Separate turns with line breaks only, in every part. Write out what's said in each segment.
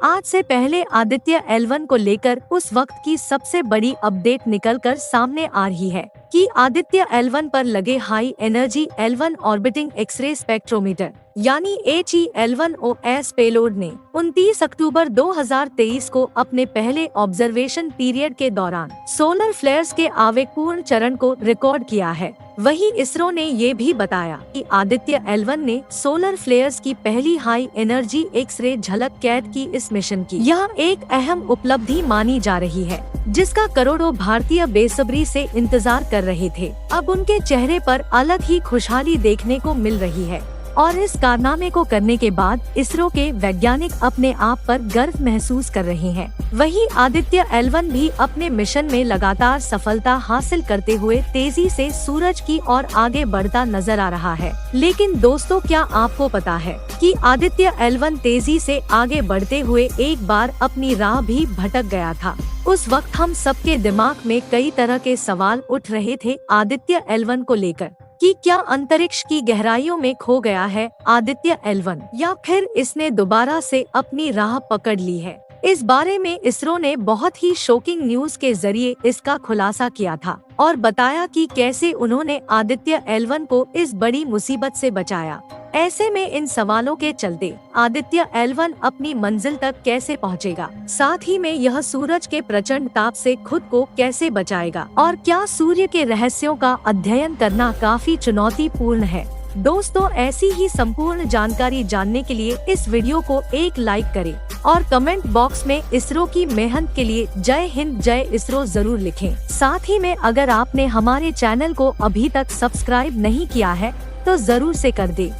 आज से पहले आदित्य L1 को लेकर उस वक्त की सबसे बड़ी अपडेट निकलकर सामने आ रही है कि आदित्य L1 पर लगे high energy L1 orbiting x-ray spectrometer यानी HE-L1OS पेलोड ने 29 अक्टूबर 2023 को अपने पहले ऑब्जर्वेशन पीरियड के दौरान सोलर फ्लेयर्स के आवेगपूर्ण चरण को रिकॉर्ड किया है। वहीं इसरो ने ये भी बताया कि आदित्य L1 ने सोलर फ्लेयर्स की पहली हाई एनर्जी एक्सरे झलक कैद की इस मिशन की। यह एक अहम उपलब्धि मानी जा रही है, जिसका करोड़ों भारतीय बेसब्री से इंतजार कर रहे थे। अब उनके चेहरे पर अलग ही खुशहाली देखने को मिल रही है और इस कारनामे को करने के बाद इसरो के वैज्ञानिक अपने आप पर गर्व महसूस कर रहे हैं। वहीं आदित्य L1 भी अपने मिशन में लगातार सफलता हासिल करते हुए तेजी से सूरज की ओर आगे बढ़ता नजर आ रहा है। लेकिन दोस्तों, क्या आपको पता है कि आदित्य L1 तेजी से आगे बढ़ते हुए एक बार अपनी राह भी भटक गया था। उस वक्त हम सबके दिमाग में कई तरह के सवाल उठ रहे थे आदित्य L1 को लेकर कि क्या अंतरिक्ष की गहराइयों में खो गया है आदित्य L1 या फिर इसने दोबारा से अपनी राह पकड़ ली है। इस बारे में इसरो ने बहुत ही शॉकिंग न्यूज के जरिए इसका खुलासा किया था और बताया कि कैसे उन्होंने आदित्य L1 को इस बड़ी मुसीबत से बचाया। ऐसे में इन सवालों के चलते आदित्य L1 अपनी मंजिल तक कैसे पहुंचेगा, साथ ही में यह सूरज के प्रचंड ताप से खुद को कैसे बचाएगा और क्या सूर्य के रहस्यों का अध्ययन करना काफी चुनौतीपूर्ण है। दोस्तों, ऐसी ही संपूर्ण जानकारी जानने के लिए इस वीडियो को एक लाइक करें और कमेंट बॉक्स में इसरो की मेहनत के लिए जय हिंद जय इसरो जरूर लिखें। साथ ही में अगर आपने हमारे चैनल को अभी तक सब्सक्राइब नहीं किया है तो जरूर से कर दे।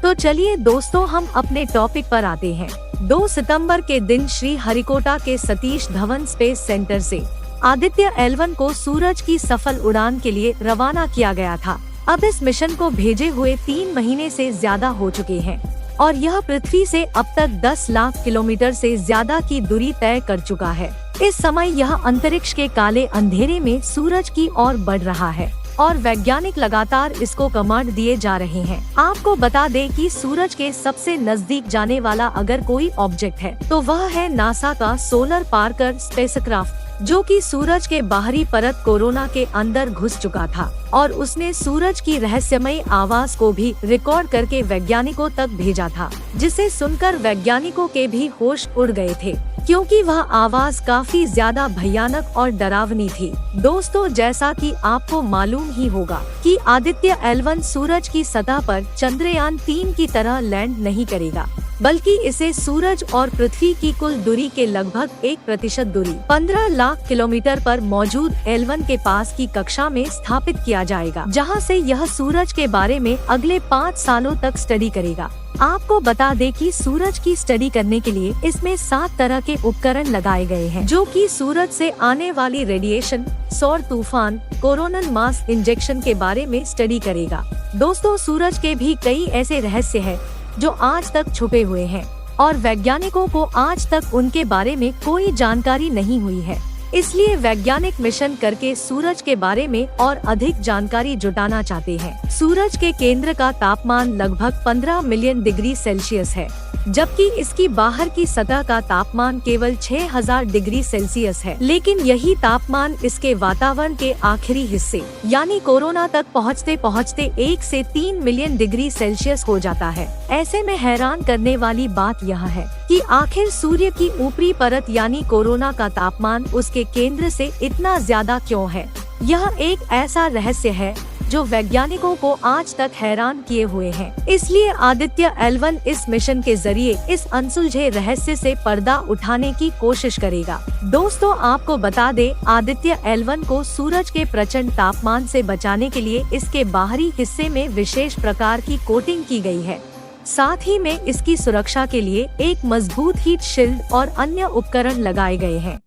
तो चलिए दोस्तों, हम अपने टॉपिक पर आते हैं। 2 सितंबर के दिन श्री हरिकोटा के सतीश धवन स्पेस सेंटर से आदित्य L1 को सूरज की सफल उड़ान के लिए रवाना किया गया था। अब इस मिशन को भेजे हुए 3 महीने से ज्यादा हो चुके हैं और यह पृथ्वी से अब तक 10 लाख किलोमीटर से ज्यादा की दूरी तय कर चुका है। इस समय यह अंतरिक्ष के काले अंधेरे में सूरज की ओर बढ़ रहा है और वैज्ञानिक लगातार इसको कमांड दिए जा रहे हैं। आपको बता दें कि सूरज के सबसे नजदीक जाने वाला अगर कोई ऑब्जेक्ट है तो वह है नासा का सोलर पार्कर स्पेसक्राफ्ट, जो कि सूरज के बाहरी परत कोरोना के अंदर घुस चुका था और उसने सूरज की रहस्यमयी आवाज को भी रिकॉर्ड करके वैज्ञानिकों तक भेजा था, जिसे सुनकर वैज्ञानिकों के भी होश उड़ गए थे, क्योंकि वह आवाज काफी ज्यादा भयानक और डरावनी थी। दोस्तों, जैसा कि आपको मालूम ही होगा कि आदित्य L1 सूरज की सतह पर चंद्रयान 3 की तरह लैंड नहीं करेगा, बल्कि इसे सूरज और पृथ्वी की कुल दूरी के लगभग 1% दूरी 15 लाख किलोमीटर पर मौजूद L1 के पास की कक्षा में स्थापित किया जाएगा, जहां से यह सूरज के बारे में अगले 5 सालों तक स्टडी करेगा। आपको बता दें कि सूरज की स्टडी करने के लिए इसमें 7 तरह के उपकरण लगाए गए हैं, जो कि सूरज से आने वाली रेडिएशन, सौर तूफान, कोरोनल मास इंजेक्शन के बारे में स्टडी करेगा। दोस्तों, सूरज के भी कई ऐसे रहस्य हैं जो आज तक छुपे हुए हैं और वैज्ञानिकों को आज तक उनके बारे में कोई जानकारी नहीं हुई है। इसलिए वैज्ञानिक मिशन करके सूरज के बारे में और अधिक जानकारी जुटाना चाहते हैं। सूरज के केंद्र का तापमान लगभग 15 मिलियन डिग्री सेल्सियस है, जबकि इसकी बाहर की सतह का तापमान केवल 6000 डिग्री सेल्सियस है। लेकिन यही तापमान इसके वातावरण के आखिरी हिस्से यानी कोरोना तक पहुँचते पहुँचते 1 से 3 मिलियन डिग्री सेल्सियस हो जाता है। ऐसे में हैरान करने वाली बात यह है कि आखिर सूर्य की ऊपरी परत यानी कोरोना का तापमान उसके केंद्र से इतना ज्यादा क्यों है। यह एक ऐसा रहस्य है जो वैज्ञानिकों को आज तक हैरान किए हुए हैं। इसलिए आदित्य L1 इस मिशन के जरिए इस अनसुलझे रहस्य से पर्दा उठाने की कोशिश करेगा। दोस्तों, आपको बता दें, आदित्य L1 को सूरज के प्रचंड तापमान से बचाने के लिए इसके बाहरी हिस्से में विशेष प्रकार की कोटिंग की गई है। साथ ही में इसकी सुरक्षा के लिए एक मजबूत हीट शील्ड और अन्य उपकरण लगाए गए हैं।